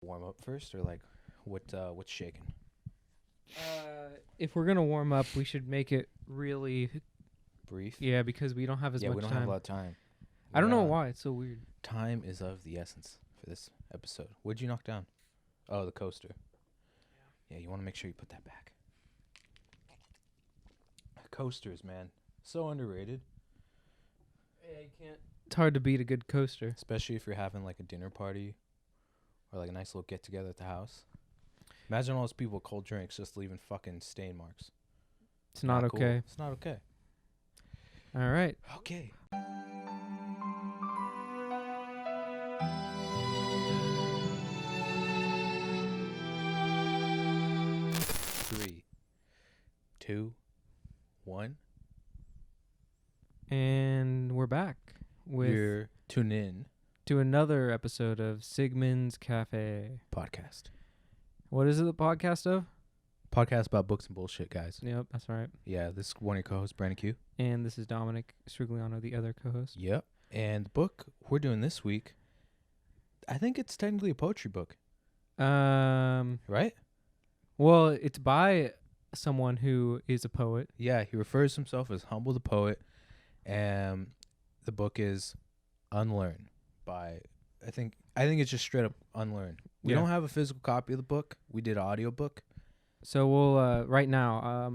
Warm up first, or like what's shaking? If we're gonna warm up, we should make it really, Brief. yeah, because we don't have as Yeah, much we don't time. have a lot of time. I don't know why it's so weird. Time is of the essence for this episode. What'd you knock down? Oh, the coaster. Yeah, you want to make sure you put that back. Coasters, man, so underrated. Yeah, you can't. It's hard to beat a good coaster. Especially if you're having like a dinner party or like a nice little get together at the house. Imagine all those people with cold drinks just leaving fucking stain marks. It's not cool. okay. It's not okay. All right. Okay. Three, two, one. And we're back with You're tuning in to another episode of Sigmund's Café. podcast. What is it, the podcast of? Podcast about books and bullshit, guys. Yep, that's right. Yeah, this is one of your co-hosts, Branden Q. And this is Dominic Strigliano, the other co-host. Yep. And the book we're doing this week, I think it's technically a poetry book, right? Well, it's by someone who is a poet. Yeah, he refers to himself as Humble the Poet. And the book is Unlearn by, I think it's just straight up Unlearn. We don't have a physical copy of the book. We did an audio book. So we'll right now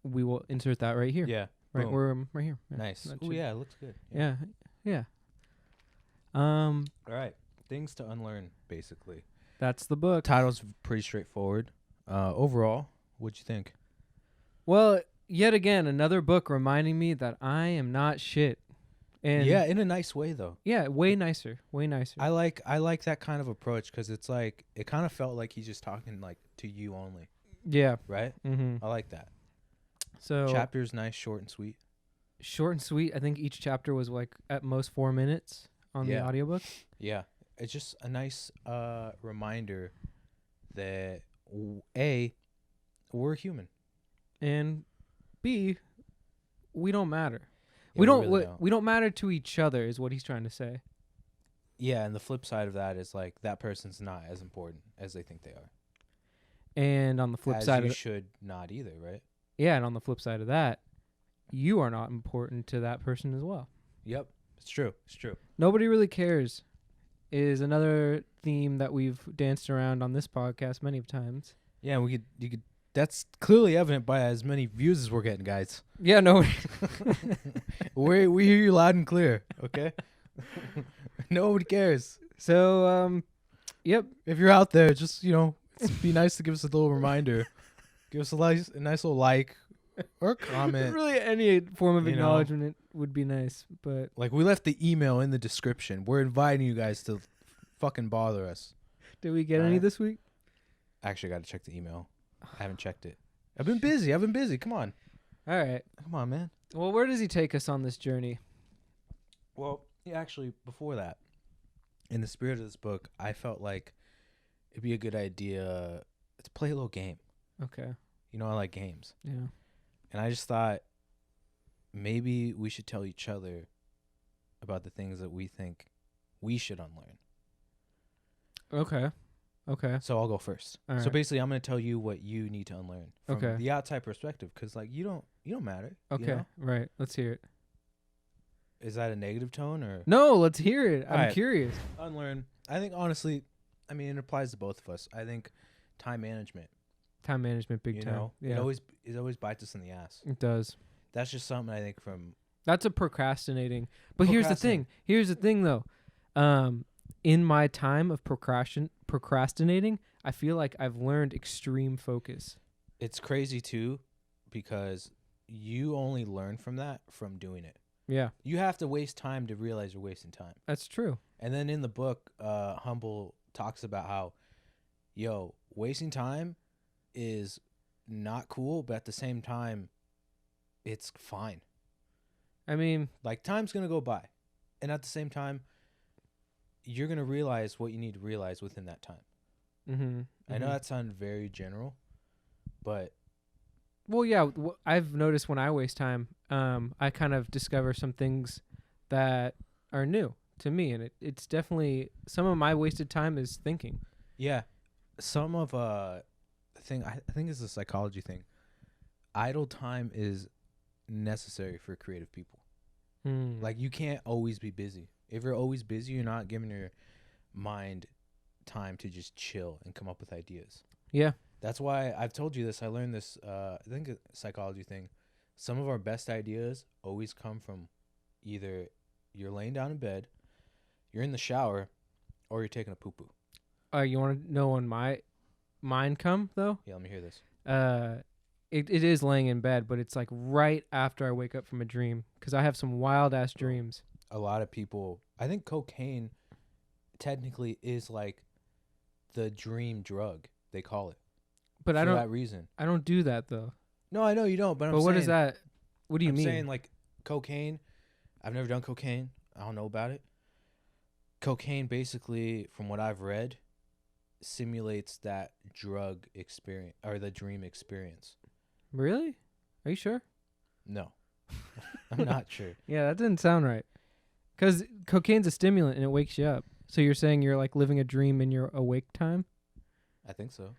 we will insert that right here. Yeah. Right, boom. we're right here. Yeah, Nice. that Oh should- yeah, it looks good. Yeah. All right. Things to unlearn, basically. That's the book. Title's pretty straightforward. Overall, what'd you think? Well, yet again, another book reminding me that I am not shit. And Yeah, in a nice way though. yeah, way nicer. I like that kind of approach because it's like it kind of felt like he's just talking like to you only, Yeah. right? Mm-hmm. I like that. So Chapter's nice, short and sweet. short and sweet. I think each chapter was like at most 4 minutes on the Yeah. audiobook. Yeah, it's just a nice reminder that A, we're human. And B, we don't matter. Yeah, we don't really we don't matter to each other is what he's trying to say. Yeah, and the flip side of that is like that person's not as important as they think they are. And on the flip As side you of should not either, right? yeah, and on the flip side of that, you are not important to that person as well. Yep, it's true. It's true. Nobody really cares is another theme that we've danced around on this podcast many times. Yeah, you could. That's clearly evident by as many views as we're getting, guys. Yeah, no. we hear you loud and clear. Okay. Nobody cares. So, yep. If you're out there, just it'd be nice to give us a little reminder. Give us a nice little like or comment. Really, any form of You know. acknowledgement would be nice, but Like we left the email in the description. We're inviting you guys to fucking bother us. did we get any Alright. this week? Actually, I got to check the email. I haven't checked it. I've been busy. Come on. All right. Come on, man. Well, where does he take us on this journey? Well, yeah, actually, before that, in the spirit of this book, I felt like it'd be a good idea to play a little game. Okay. You know, I like games. Yeah. And I just thought maybe we should tell each other about the things that we think we should unlearn. Okay. So I'll go first. All So right. basically, I'm going to tell you what you need to unlearn from Okay. the outside perspective, because like you don't matter. Okay. You know? Right. Let's hear it. Is that a negative tone or No, let's hear it. I'm Alright. curious. unlearn? I think honestly, I mean it applies to both of us. I think time management. Time management, big You time. know, Yeah. it always bites us in the ass. It does. That's just something I think from That's a procrastinating. But here's the thing. Here's the thing, though. In my time of procrastinating, I feel like I've learned extreme focus. it's crazy too, because you only learn from that from doing it. Yeah, You have to waste time to realize you're wasting time. that's true. And then in the book, Humble talks about how, wasting time is not cool, but at the same time, it's fine. I mean, Like, time's going to go by. And at the same time, you're going to realize what you need to realize within that time. I know that sounded very general, but Well, yeah, I've noticed when I waste time, I kind of discover some things that are new to me, and it's definitely some of my wasted time is thinking. Yeah. Some of thing I think it's a psychology thing. Idle time is necessary for creative people. Like you can't always be busy. If you're always busy, you're not giving your mind time to just chill and come up with ideas. Yeah. That's why I've told you this. I learned this, I think a psychology thing. Some of our best ideas always come from either you're laying down in bed, you're in the shower, or you're taking a poo-poo. You want to know when mine come, though? Yeah, let me hear this. It is laying in bed, but it's like right after I wake up from a dream, because I have some wild-ass dreams. A lot of people, I think cocaine technically is like the dream drug, they call it. But for that reason. I don't do that, though. No, I know you don't, but I'm what saying, is that? What do you mean? I'm saying like cocaine. I've never done cocaine. I don't know about it. Cocaine basically, from what I've read, simulates that drug experience or the dream experience. Really? Are you sure? No. I'm not sure. Yeah, that didn't sound right. Because cocaine's a stimulant and it wakes you up. So you're saying you're like living a dream in your awake time? I think so.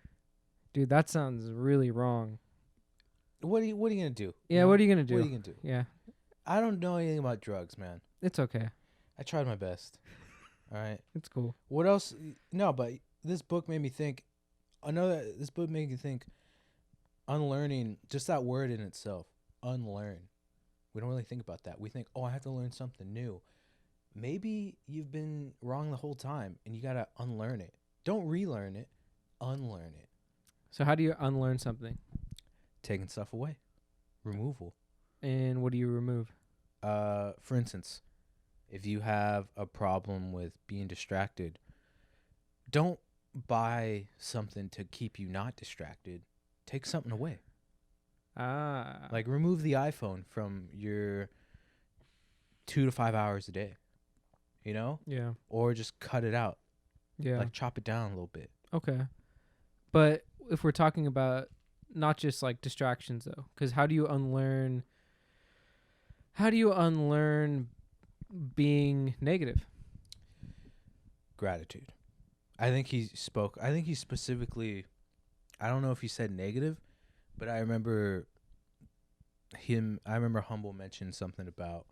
Dude, that sounds really wrong. What are you gonna do? Yeah, what are you gonna do? What are you gonna do? Yeah. I don't know anything about drugs, man. It's okay. I tried my best. All right. It's cool. What else? No, but this book made me think. This book made me think. Unlearning, just that word in itself. Unlearn. We don't really think about that. We think, oh, I have to learn something new. Maybe you've been wrong the whole time, and you gotta unlearn it. Don't relearn it. Unlearn it. So how do you unlearn something? Taking stuff away. Removal. And what do you remove? For instance, if you have a problem with being distracted, don't buy something to keep you not distracted. Take something away. Like remove the iPhone from your 2 to 5 hours a day. You know? Yeah. Or just cut it out. Yeah. Like chop it down a little bit. Okay. But if we're talking about not just like distractions though, because how do you unlearn being negative? Gratitude. I think he specifically, I don't know if he said negative, but I remember Humble mentioned something about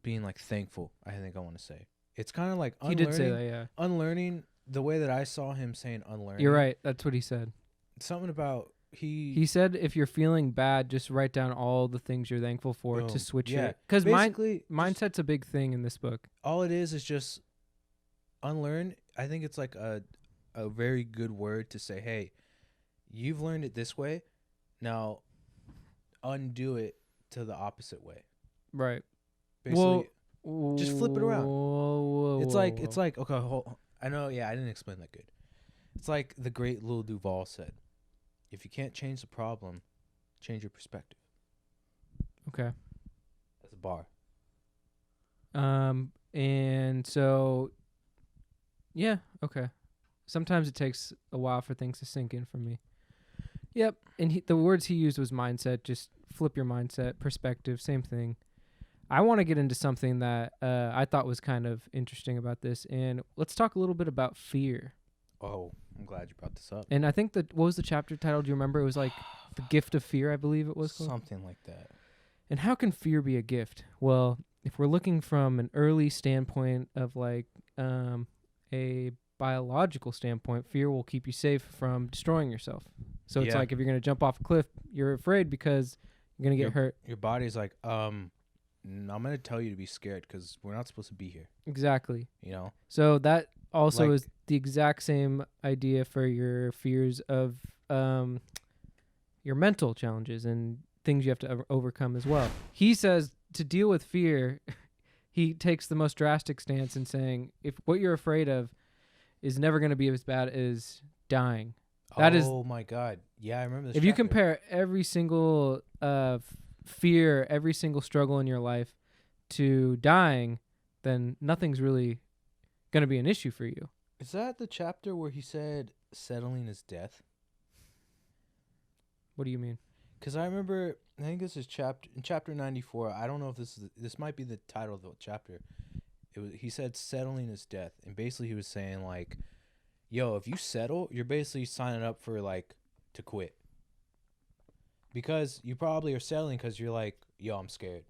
being like thankful. I think I want to say. It's kind of like He did say that, yeah. Unlearning, the way that I saw him saying unlearning. You're right. That's what he said. Something about He said if you're feeling bad, just write down all the things you're thankful for to switch it. Because mindset's a big thing in this book. All it is just unlearn. I think it's like a very good word to say, hey, you've learned it this way. Now undo it to the opposite way. Right. Basically, just flip it around. Whoa, it's like okay, I know, yeah, I didn't explain that good. It's like the great Lil Duval said. If you can't change the problem, change your perspective. Okay. That's a bar. And so, yeah, okay. Sometimes it takes a while for things to sink in for me. Yep. And the words he used was mindset. Just flip your mindset, perspective, same thing. I want to get into something that I thought was kind of interesting about this. And let's talk a little bit about fear. Oh, I'm glad you brought this up. And I think what was the chapter title? Do you remember? It was like The Gift of Fear, I believe it was called. Something like that. And how can fear be a gift? Well, if we're looking from an early standpoint of like a biological standpoint, fear will keep you safe from destroying yourself. So it's like if you're going to jump off a cliff, you're afraid because you're going to get hurt. Your body's like, I'm going to tell you to be scared because we're not supposed to be here. Exactly. You know? So that also is the exact same idea for your fears of your mental challenges and things you have to overcome as well. He says to deal with fear, he takes the most drastic stance in saying if what you're afraid of is never going to be as bad as dying. Oh my God. Yeah, I remember this. If you compare every single fear, every single struggle in your life to dying, then nothing's really going to be an issue for you. Is that the chapter where he said settling is death? What do you mean? Because I remember, I think this is chapter 94. I don't know if this might be the title of the chapter. He said settling is death, and basically he was saying like, yo, if you settle, you're basically signing up for like to quit, because you probably are settling because you're like, yo, I'm scared.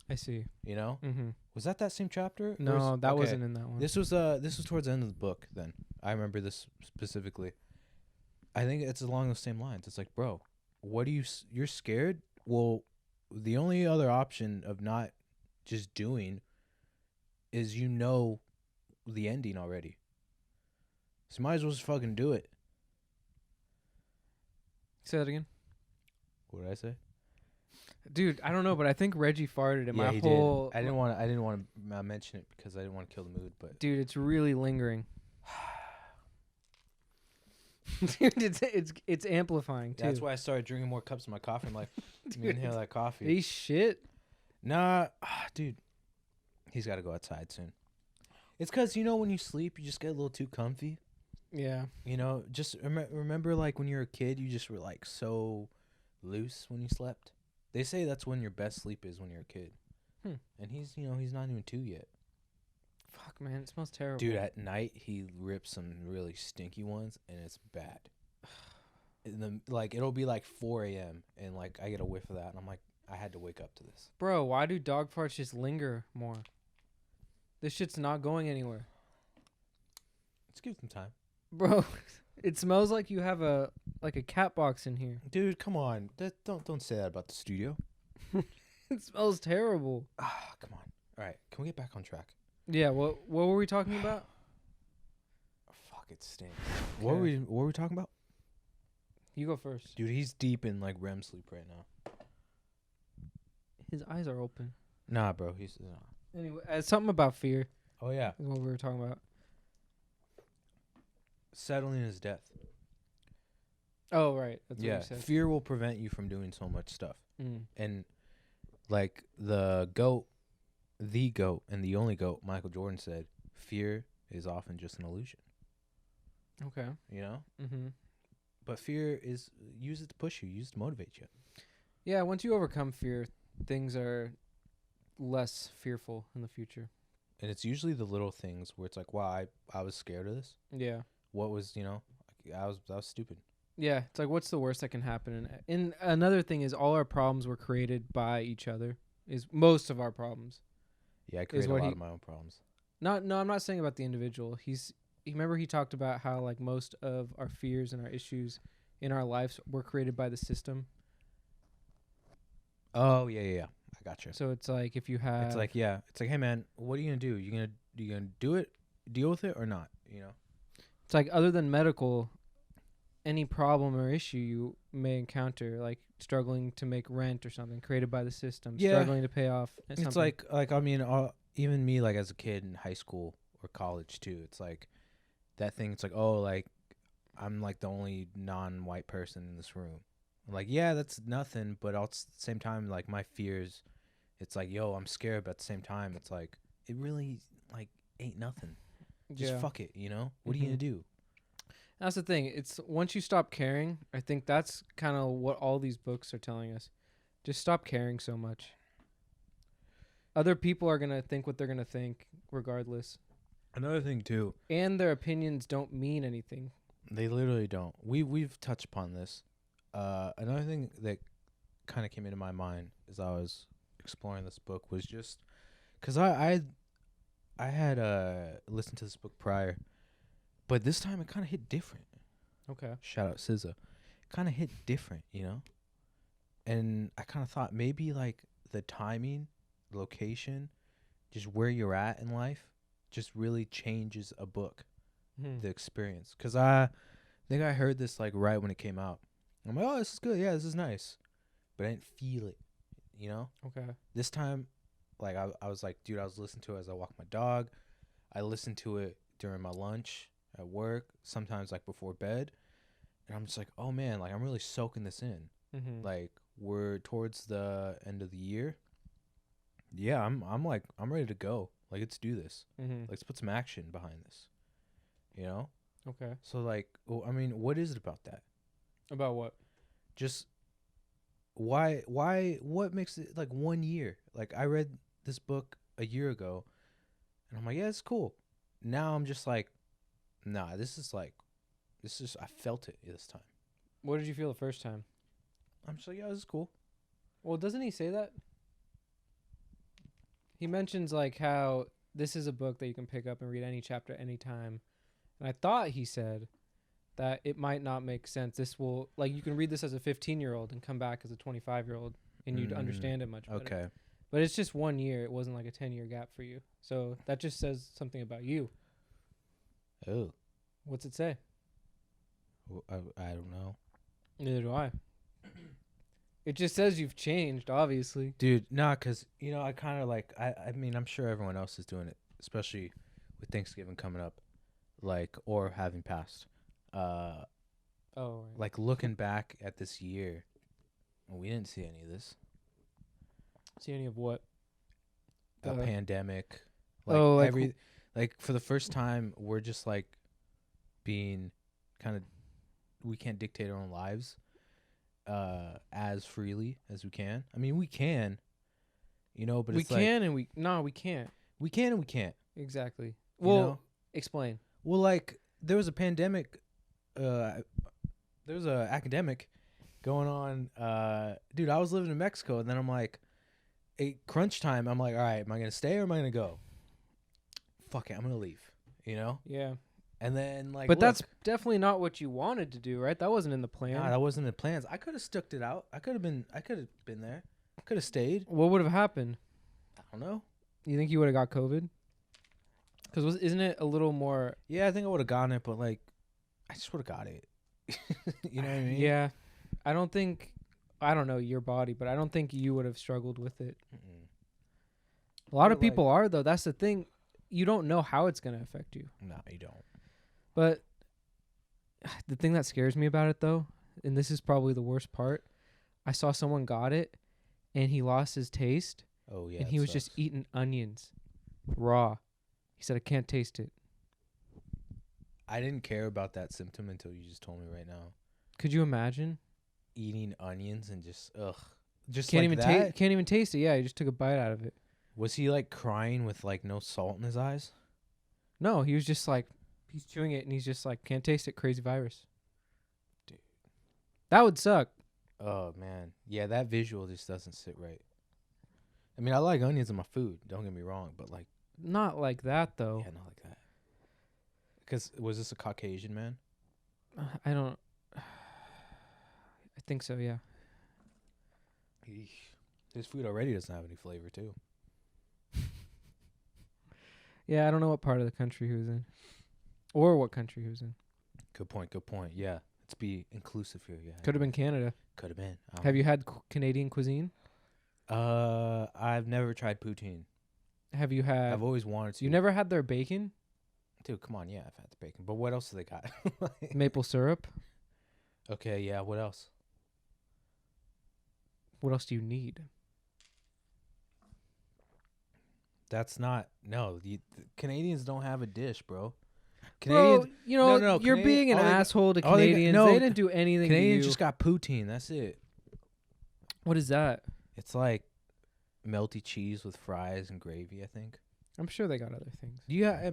I see. You know? Mm-hmm. Was that same chapter? No, that wasn't in that one. This was towards the end of the book. Then I remember this specifically. I think it's along the same lines. It's like, bro, what do you're scared? Well, the only other option of not just doing is the ending already. So might as well just fucking do it. Say that again. What did I say? Dude, I don't know, but I think Reggie farted in Yeah, my he whole. did. I didn't want to mention it because I didn't want to kill the mood. But dude, it's really lingering. Dude, it's amplifying too. That's why I started drinking more cups of my coffee. I'm like, let me inhale that coffee. Hey, shit. Nah, dude, he's got to go outside soon. It's because when you sleep, you just get a little too comfy. Yeah. Just remember like when you were a kid, you just were like so loose when you slept. They say that's when your best sleep is, when you're a kid. And he's not even 2 yet. Fuck, man, it smells terrible. Dude, at night he rips some really stinky ones, and it's bad. It'll be like 4 a.m. and like I get a whiff of that, and I'm like, I had to wake up to this. Bro, why do dog farts just linger more? This shit's not going anywhere. Let's give them time. Bro, it smells like you have a cat box in here. Dude, come on. Don't say that about the studio. It smells terrible. Ah, come on. All right, can we get back on track? Yeah, what were we talking about? Fuck, it stinks. What were we talking about? You go first. Dude, he's deep in like REM sleep right now. His eyes are open. Nah, bro, he's not. Anyway, something about fear. Oh yeah, is what we were talking about. Settling is death. Oh right, that's what you said. Fear will prevent you from doing so much stuff. And like the goat, and the only goat, Michael Jordan said, fear is often just an illusion. Okay. Mm-hmm. But fear is, use it to push you, use it to motivate you. Yeah, once you overcome fear, things are less fearful in the future. And it's usually the little things where it's like, wow, I was scared of this. Yeah. What was, I was stupid. Yeah, it's like, what's the worst that can happen? And another thing is, all our problems were created by each other. Is most of our problems. Yeah, I create a lot of my own problems. No, I'm not saying about the individual. Remember he talked about how like most of our fears and our issues in our lives were created by the system. Oh yeah. I got you. So it's like if you have, it's like, hey man, what are you gonna do? You gonna do it, deal with it or not? It's like, other than medical, any problem or issue you may encounter, like struggling to make rent or something, created by the system, struggling to pay off. It's like I mean, even me, like as a kid in high school or college too. It's like that thing. It's like, oh, like I'm like the only non-white person in this room. I'm like, yeah, that's nothing. But at the same time, like my fears, it's like, yo, I'm scared. But at the same time, it's like it really like ain't nothing. Just fuck it, What are you gonna do? That's the thing. It's once you stop caring, I think that's kind of what all these books are telling us. Just stop caring so much. Other people are going to think what they're going to think regardless. Another thing too. And their opinions don't mean anything. They literally don't. We've touched upon this. Another thing that kind of came into my mind as I was exploring this book was just because I had listened to this book prior, but this time it kind of hit different. Okay. Shout out SZA. Kind of hit different, And I kind of thought maybe like the timing, location, just where you're at in life just really changes a book, the experience. Because I think I heard this like right when it came out. I'm like, oh, this is good. Yeah, this is nice. But I didn't feel it, Okay. This time, like I was like, dude, I was listening to it as I walk my dog. I listened to it during my lunch at work, sometimes like before bed. And I'm just like, oh man, like I'm really soaking this in. Like we're towards the end of the year. Yeah, I'm like, I'm ready to go. Like, let's do this. Let's put some action behind this. Okay. So like, I mean, what is it about that? About what? Just what makes it like 1 year? Like I read this book a year ago And I'm like, yeah, it's cool. Now I'm just like, nah, I felt it this time. What did you feel the first time? I'm just like, yeah, this is cool. Well, doesn't he say that? He mentions like how this is a book that you can pick up and read any chapter anytime. And I thought he said that it might not make sense. This will, like, you can read this as a 15-year-old and come back as a 25-year-old and you'd understand it much better. Okay. But it's just 1 year. It wasn't like a 10-year gap for you. So that just says something about you. Oh. What's it say? Well, I don't know. Neither do I. It just says you've changed, obviously. Dude, nah, because, you know, I kind of like, I mean, I'm sure everyone else is doing it, especially with Thanksgiving coming up, like, or having passed. Right. Like, looking back at this year, we didn't see any of this. See any of what? A pandemic. Like, for the first time, we're just, like, being kind of, we can't dictate our own lives as freely as we can. I mean, we can, you know, but we it's can like, and we can't. we can and we can't. Exactly. You Well, know? explain. Well, like, there was a pandemic, there was a academic going on. Dude, I was living in Mexico, and then I'm like, crunch time, I'm like, all right, am I going to stay or am I going to go? Fuck it, I'm going to leave, you know? Yeah. And then, like, But that's definitely not what you wanted to do, right? That wasn't in the plan. Nah, that wasn't in the plans. I could have stuck it out. I could have been there. I could have stayed. What would have happened? I don't know. You think you would have got COVID? Because isn't it a little more... Yeah, I think I would have gotten it, but, like, I just would have got it. You know what I mean? Yeah. I don't know your body, but I don't think you would have struggled with it. Mm-mm. A lot of But, like- people are, though. That's the thing. You don't know how it's going to affect you. No, you don't. But the thing that scares me about it, though, and this is probably the worst part, I saw someone got it, and he lost his taste, Oh, yeah. and he was just eating onions raw. He said, I can't taste it. I didn't care about that symptom until you just told me right now. Could you imagine? Eating onions and just, ugh. Just Can't like even that? can't even taste it. Yeah, he just took a bite out of it. Was he, like, crying with, like, no salt in his eyes? No, he was just like, he's chewing it, and he's just like, can't taste it, crazy virus. Dude. That would suck. Oh, man. Yeah, that visual just doesn't sit right. I mean, I like onions in my food. Don't get me wrong, but, like... Not like that, though. Yeah, not like that. Because, was this a Caucasian man? I don't... I think so, yeah. Eesh. His food already doesn't have any flavor, too. Yeah, I don't know what part of the country he was in. Or what country he was in. Good point, good point. Yeah. Let's be inclusive here. Yeah. Could have been Canada. Could have been. Have you had Canadian cuisine? I've never tried poutine. Have you had... I've always wanted to. You never had their bacon? Dude, come on. Yeah, I've had the bacon. But what else do they got? Maple syrup? Okay, yeah. What else? What else do you need? That's not... No, the Canadians don't have a dish, bro. Bro, you know, No, you're being an asshole to all they got- Canadians. no, They didn't do anything Canadians to you. just got poutine. That's it. What is that? It's like melty cheese with fries and gravy, I think. I'm sure they got other things. Yeah,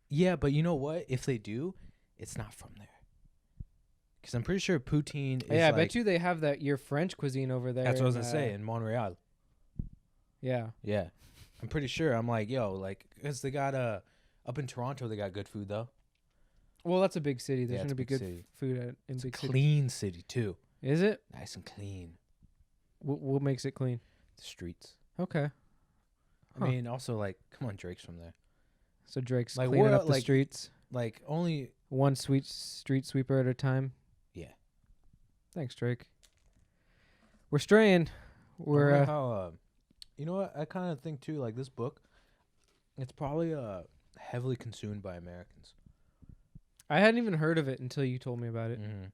yeah, but you know what? If they do, it's not from there. Because I'm pretty sure poutine is Yeah, I like, bet you they have that your French cuisine over there. that's what I was in, going to say, in Montreal. Yeah. Yeah. I'm pretty sure. I'm like, yo, like, because they got, up in Toronto, they got good food, though. Well, that's a big city. There's Yeah, going it's to a be big good city. food in It's a big cities. clean city, too. Is it? Nice and clean. What makes it clean? The streets. Okay. I mean, also, like, come on, Drake's from there. So Drake's Like, cleaning we're, up the like- streets, Like, only... one street sweeper at a time. Yeah. Thanks, Drake. We're straying. I wonder We're how, you know what? I kind of think, too, like, this book, it's probably heavily consumed by Americans. I hadn't even heard of it until you told me about it. Mm-hmm.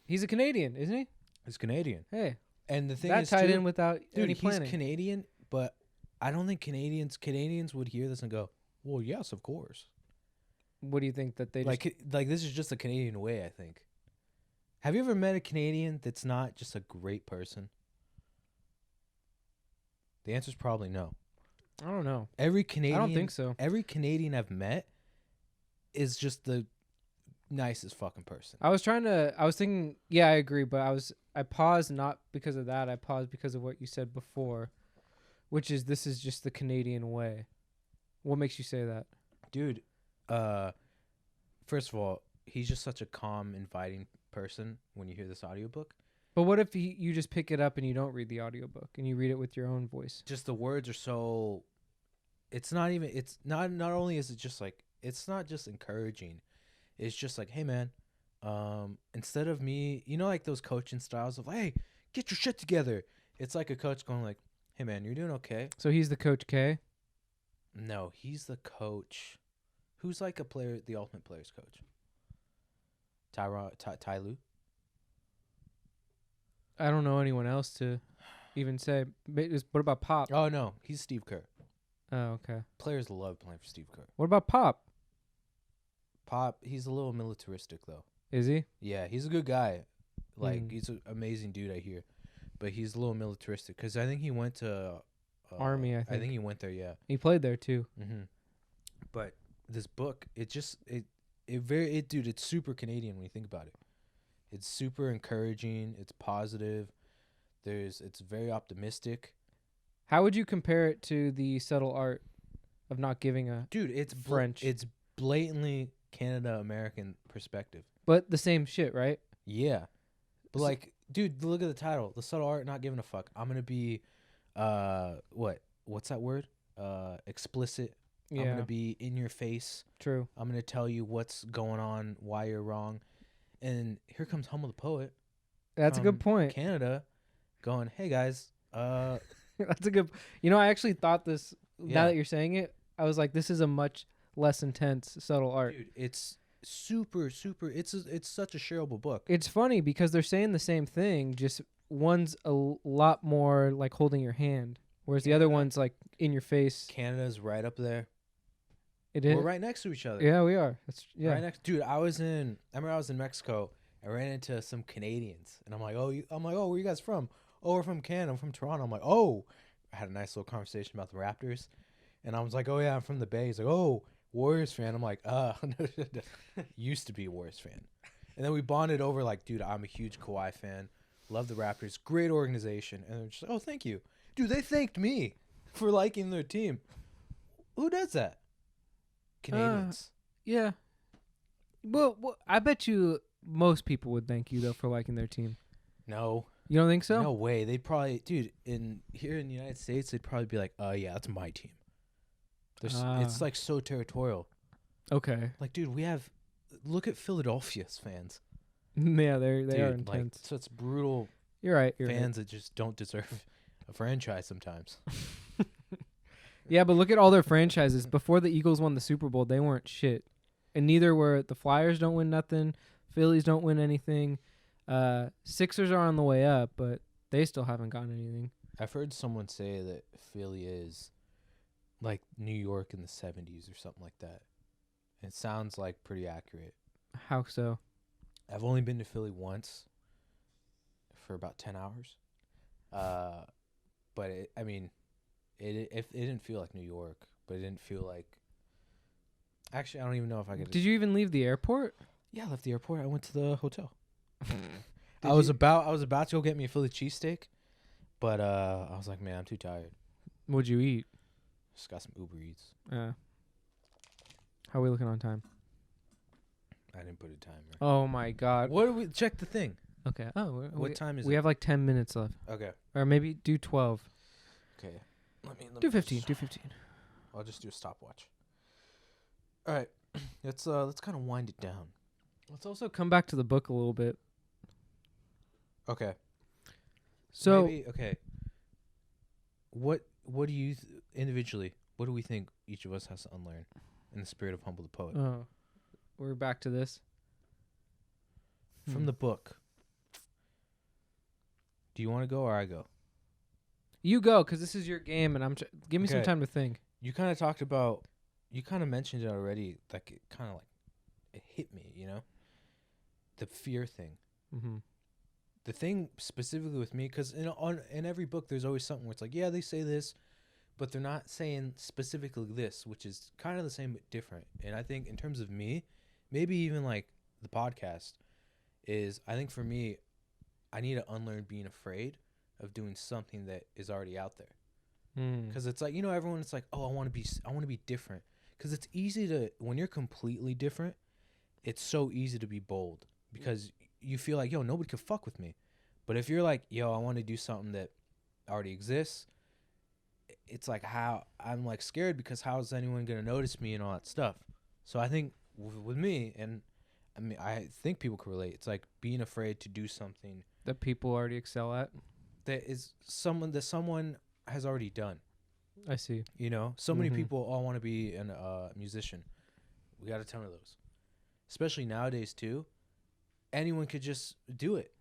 He's a Canadian, isn't he? It's Canadian. Hey, And the thing that is, tied too, in without dude, any he's planning. Canadian, but I don't think Canadians would hear this and go, well, yes, of course. What do you think that they Like this is just a Canadian way, I think. Have you ever met a Canadian that's not just a great person? The answer's probably no. I don't know. Every Canadian, I don't think so. Every Canadian I've met is just the nicest fucking person. I was thinking, yeah, I agree, but I paused not because of that. I paused because of what you said before, which is this is just the Canadian way. What makes you say that? Dude, first of all, he's just such a calm, inviting person when you hear this audiobook. But what if you just pick it up and you don't read the audiobook and you read it with your own voice? Just the words are so... It's not only is it just like... It's not just encouraging. It's just like, hey, man, instead of me... You know, like those coaching styles of, hey, get your shit together. It's like a coach going like, hey, man, you're doing okay. So he's the Coach K? No, he's the coach. Who's like a player, the ultimate player's coach? Ty Lue? I don't know anyone else to even say. What about Pop? Oh, no. He's Steve Kerr. Oh, okay. Players love playing for Steve Kerr. What about Pop? Pop, he's a little militaristic, though. Is he? Yeah, he's a good guy. Like, he's an amazing dude, I hear. But he's a little militaristic. Because I think he went to... Army, I think. I think he went there, yeah. He played there, too. Mm-hmm. But this book, dude, it's super Canadian when you think about it. It's super encouraging. It's positive. It's very optimistic. How would you compare it to the subtle art of not giving a dude? It's French. It's blatantly Canada American perspective. But the same shit, right? Yeah. But like, dude, look at the title. The subtle art, not giving a fuck. I'm gonna be, what's that word? Explicit. Yeah. I'm gonna be in your face. True. I'm gonna tell you what's going on, why you're wrong. And here comes Humble the Poet. That's a good point. Canada, going, hey guys. That's a good. You know, I actually thought this. Now that you're saying it, I was like, this is a much less intense subtle art. Dude, it's super. It's such a shareable book. It's funny because they're saying the same thing. Just one's a lot more like holding your hand, whereas the other one's like in your face. Canada's right up there. It is. We're right next to each other. Yeah, we are. Right next. Dude, I remember I was in Mexico. I ran into some Canadians, and I'm like, oh, where you guys from? Oh, we're from Canada. I'm from Toronto. I'm like, oh. I had a nice little conversation about the Raptors, and I was like, oh yeah, I'm from the Bay. He's like, oh, Warriors fan. I'm like, used to be a Warriors fan, and then we bonded over like, dude, I'm a huge Kawhi fan. Love the Raptors. Great organization. And they're just like, oh, thank you, dude. They thanked me for liking their team. Who does that? Canadians. Yeah. Well, I bet you most people would thank you though for liking their team. No. You don't think so? No way. They'd probably, dude, here in the United States, they'd probably be like, yeah, that's my team. It's like so territorial. Okay. Like, dude, look at Philadelphia's fans. Yeah, they are intense. Like, such brutal You're right. fans that just don't deserve a franchise sometimes. Yeah, but look at all their franchises. Before the Eagles won the Super Bowl, they weren't shit. And neither were the Flyers don't win nothing. Phillies don't win anything. Sixers are on the way up, but they still haven't gotten anything. I've heard someone say that Philly is like New York in the 70s or something like that. It sounds like pretty accurate. How so? I've only been to Philly once for about 10 hours. But it didn't feel like New York, but it didn't feel like... Actually, I don't even know if I could... Did you even leave the airport? Yeah, I left the airport. I went to the hotel. I was about to go get me a Philly cheesesteak, but I was like, man, I'm too tired. What'd you eat? Just got some Uber Eats. How are we looking on time? I didn't put a timer. Oh my God! What do we check the thing? Okay. Oh, what time is it? We have like 10 minutes left. Okay. Or maybe do 12. Okay. Let me do 15. Do 15. I'll just do a stopwatch. All right. Let's kind of wind it down. Let's also come back to the book a little bit. Okay. So okay. What do you individually? What do we think each of us has to unlearn in the spirit of Humble the Poet? Oh, we're back to this from the book. Do you want to go or I go? You go, because this is your game, and give me some time to think. You kind of mentioned it already. Like it kind of like it hit me, you know. The fear thing. Mm-hmm. The thing specifically with me, because in every book there's always something where it's like, yeah, they say this, but they're not saying specifically this, which is kind of the same but different. And I think in terms of me, maybe even like the podcast is, I think for me, I need to unlearn being afraid of doing something that is already out there. Because it's like, everyone, it's like, oh, I want to be different. Because it's easy to, when you're completely different, it's so easy to be bold because you feel like, yo, nobody could fuck with me. But if you're like, yo, I want to do something that already exists, it's like, how I'm like scared because how is anyone going to notice me and all that stuff? So I think with me, and I mean, I think people can relate. It's like being afraid to do something that people already excel at. That is someone has already done. I see. So many people all want to be a musician. We got a ton of those, especially nowadays too. Anyone could just do it.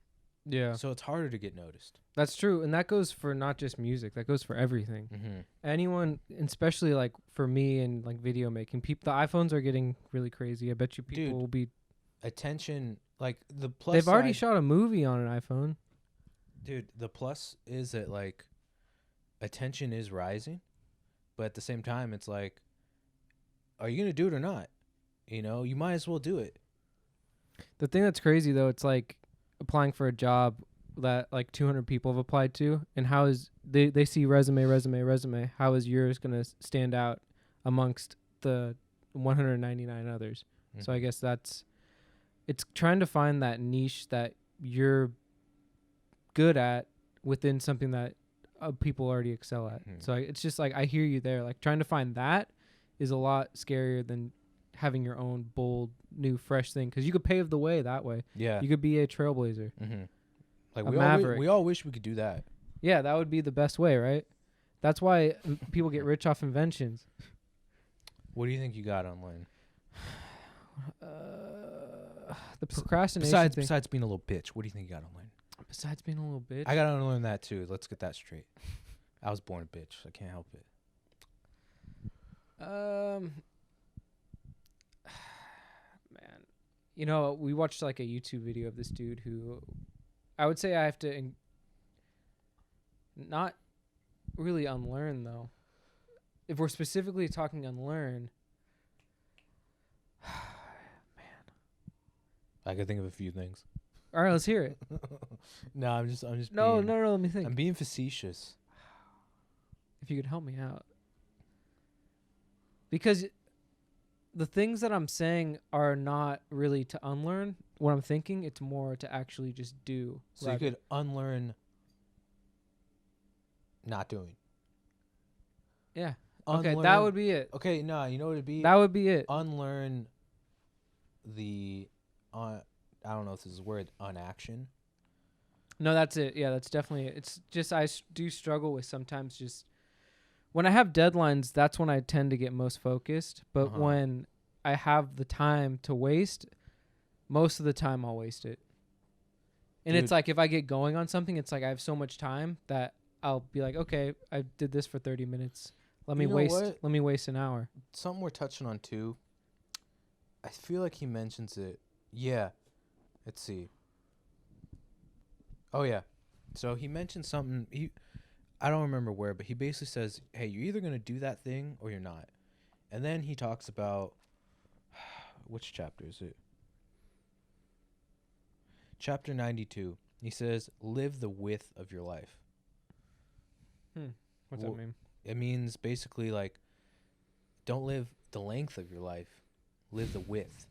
Yeah. So it's harder to get noticed. That's true, and that goes for not just music. That goes for everything. Mm-hmm. Anyone, especially like for me and like video making, the iPhones are getting really crazy. I bet you people will be attention. Like the plus. They've already shot a movie on an iPhone. Dude, the plus is that like attention is rising, but at the same time, it's like, are you gonna do it or not? You might as well do it. The thing that's crazy though, it's like applying for a job that like 200 people have applied to, and how is they see resume. How is yours gonna stand out amongst the 199 others? Mm-hmm. So I guess it's trying to find that niche that you're good at within something that people already excel at. So it's just like, I hear you there. Like trying to find that is a lot scarier than having your own bold, new, fresh thing, because you could pave the way that way. Yeah, you could be a trailblazer. Mm-hmm. Like we all wish we could do that. Yeah, that would be the best way, right? That's why people get rich off inventions. What do you think you got online? The procrastination. Besides being a little bitch, what do you think you got online? Besides being a little bitch, I gotta unlearn that too. Let's get that straight. I was born a bitch. I can't help it. Man, we watched like a YouTube video of this dude who, I would say I have to not really unlearn though. If we're specifically talking unlearn, man, I could think of a few things. All right, let's hear it. No, I'm just. No. Let me think. I'm being facetious. If you could help me out, because the things that I'm saying are not really to unlearn what I'm thinking. It's more to actually just do. So you could unlearn not doing. Yeah. Okay, that would be it. Okay, no, you know what it'd be? That would be it. Unlearn the I don't know if this is a word, unaction. No, that's it. Yeah, that's definitely it. It's just I do struggle with sometimes just when I have deadlines, that's when I tend to get most focused. But when I have the time to waste, most of the time I'll waste it. And it's like if I get going on something, it's like I have so much time that I'll be like, okay, I did this for 30 minutes. Let me waste an hour. Something we're touching on too. I feel like he mentions it. Yeah. Let's see. Oh yeah. So he mentioned something. I don't remember where, but he basically says, "Hey, you're either gonna do that thing or you're not." And then he talks about which chapter is it? Chapter 92. He says, "Live the width of your life." What's that mean? It means basically like, don't live the length of your life, live the width.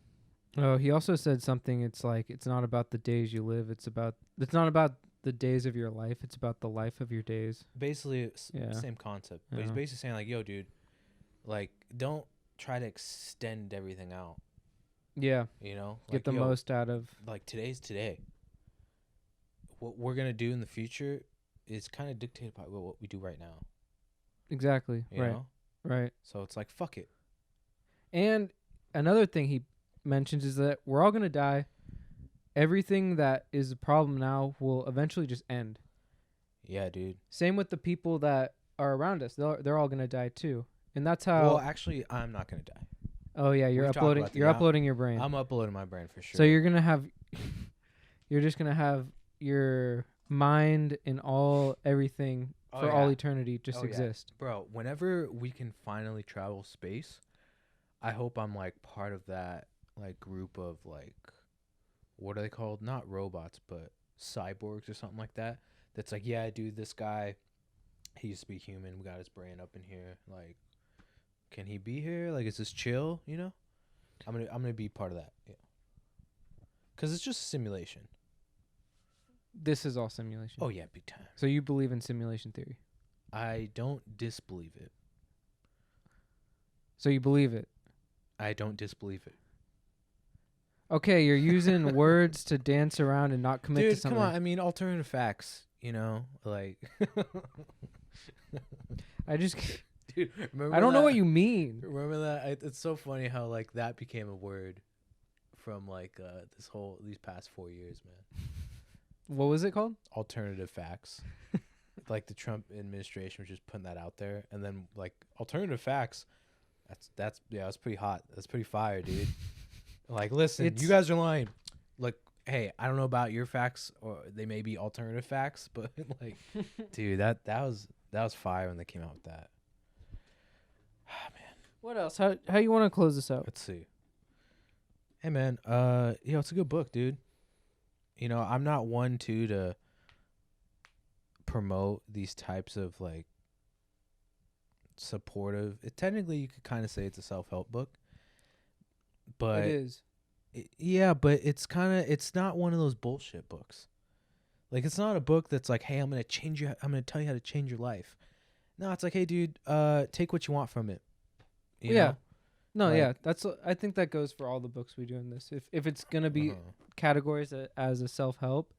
Oh, he also said something. It's like, it's not about the days you live. It's not about the days of your life. It's about the life of your days. Basically, same concept. But he's basically saying like, yo, dude, like, don't try to extend everything out. Yeah. Like, get the most out of. Like, today's today. What we're going to do in the future is kind of dictated by what we do right now. Exactly. You know? Right. So it's like, fuck it. And another thing he mentions is that we're all going to die. Everything that is a problem now will eventually just end. Yeah, dude. Same with the people that are around us. They're all going to die too. And that's how. Well, actually, I'm not going to die. Oh yeah, you're uploading your brain. I'm uploading my brain for sure. So you're going to have you're just going to have your mind and everything for all eternity just exist. Bro, whenever we can finally travel space, I hope I'm like part of that like group of like, what are they called? Not robots, but cyborgs or something like that. That's like, yeah, dude, this guy, he used to be human. We got his brain up in here. Like, can he be here? Like, is this chill? You know, I'm gonna be part of that. Yeah, because it's just a simulation. This is all simulation. Oh yeah, big time. So you believe in simulation theory? I don't disbelieve it. So you believe it? I don't disbelieve it. Okay, you're using words to dance around and not commit to something. Come on. I mean, alternative facts, you know, like. Dude, I don't know what you mean. Remember that? It's so funny how, like, that became a word from, like, these past 4 years, man. What was it called? Alternative facts. Like, the Trump administration was just putting that out there. And then, like, alternative facts, that's pretty hot. That's pretty fire, dude. Like, listen, you guys are lying. Like, hey, I don't know about your facts, or they may be alternative facts, but like, dude, that was fire when they came out with that. Ah, man. What else? How you want to close this out? Let's see. Hey, man. It's a good book, dude. You know, I'm not one to promote these types of like supportive. Technically, you could kind of say it's a self-help book. But it is. Yeah, but it's not one of those bullshit books. Like, it's not a book that's like, hey, I'm going to tell you how to change your life. No, it's like, hey, dude, take what you want from it. You know? No, like, yeah. I think that goes for all the books we do in this. If it's going to be categorized as a self-help,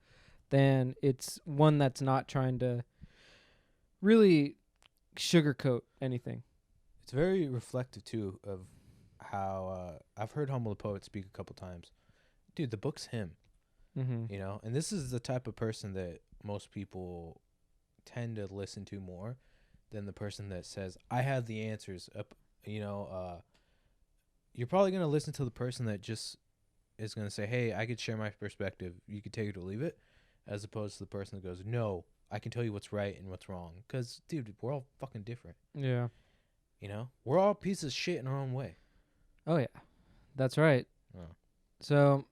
then it's one that's not trying to really sugarcoat anything. It's very reflective, too, of how I've heard Humble the Poet speak a couple times. Dude, the book's him. Mm-hmm. You know, and this is the type of person that most people tend to listen to more than the person that says, I have the answers. You know, you're probably going to listen to the person that just is going to say, hey, I could share my perspective. You could take it or leave it. As opposed to the person that goes, no, I can tell you what's right and what's wrong. Because, dude, we're all fucking different. Yeah. You know, we're all pieces of shit in our own way. Oh, yeah. That's right. Oh. So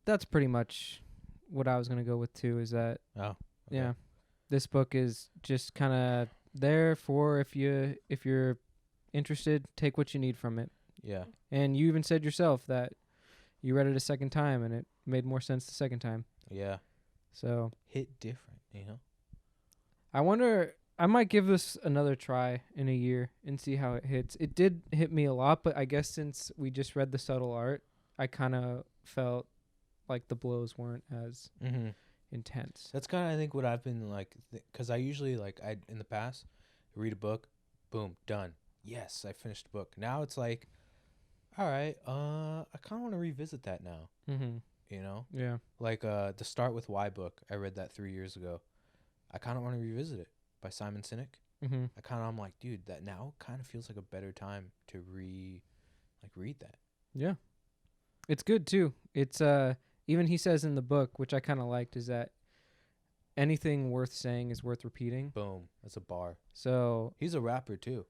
that's pretty much what I was going to go with, too, is that, yeah, this book is just kind of there for if you're interested, take what you need from it. Yeah. And you even said yourself that you read it a second time and it made more sense the second time. Yeah. So hit different, you know? I wonder, I might give this another try in a year and see how it hits. It did hit me a lot, but I guess since we just read The Subtle Art, I kind of felt like the blows weren't as intense. That's kind of, I think, what I've been like, because I usually, like, in the past, read a book, boom, done. Yes, I finished the book. Now it's like, all right, I kind of want to revisit that now. Mm-hmm. You know? Yeah. Like the Start With Why book, I read that 3 years ago. I kind of want to revisit it, by Simon Sinek. Mm-hmm. I'm like, dude, that now kind of feels like a better time to read that. Yeah. It's good too. It's even he says in the book, which I kind of liked, is that anything worth saying is worth repeating. Boom. That's a bar. So he's a rapper too.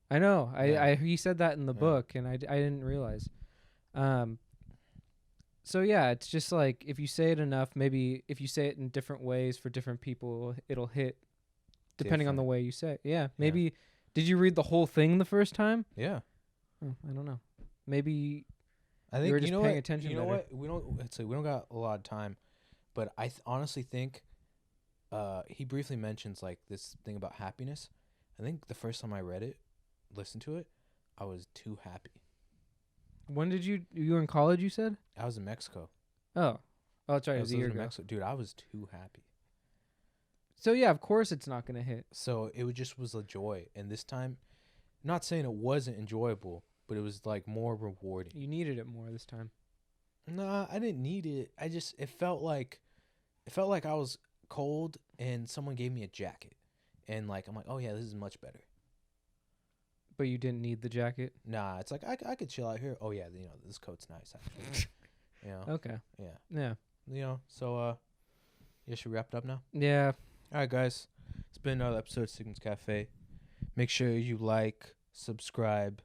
I know. Yeah. He said that in the book, and I didn't realize. So yeah, it's just like if you say it enough, maybe if you say it in different ways for different people, it'll hit depending on the way you say it. Yeah. Maybe. Yeah. Did you read the whole thing the first time? Yeah. Oh, I don't know. Maybe. I think you were just paying attention. You know what? We don't got a lot of time, but I honestly think he briefly mentions like this thing about happiness. I think the first time I listened to it, I was too happy. When did you were in college, you said? I was in Mexico. Oh, that's right. It was a year ago. Mexico. Dude, I was too happy. So yeah, of course it's not gonna hit. So it just was a joy, and this time, not saying it wasn't enjoyable, but it was like more rewarding. You needed it more this time. Nah, I didn't need it. It felt like I was cold and someone gave me a jacket, and like I'm like, oh yeah, this is much better. But you didn't need the jacket? Nah, it's like I could chill out here. Oh yeah, you know, this coat's nice actually. You know? Okay. Yeah. Yeah. You know, so should we wrap it up now? Yeah. All right, guys. It's been another episode of Sigmund's Cafe. Make sure you like, subscribe,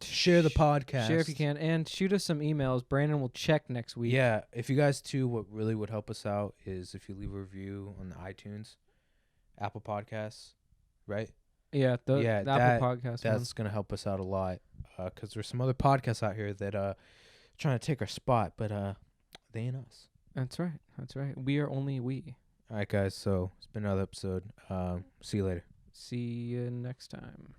share the podcast. Share if you can, and shoot us some emails. Brandon will check next week. Yeah, if you guys too, what really would help us out is if you leave a review on the iTunes, Apple Podcasts, right? Yeah, the Apple Podcast. That's gonna help us out a lot, because there's some other podcasts out here that trying to take our spot, but they ain't us. That's right. That's right. We are only we. All right, guys. So it's been another episode. See you later. See you next time.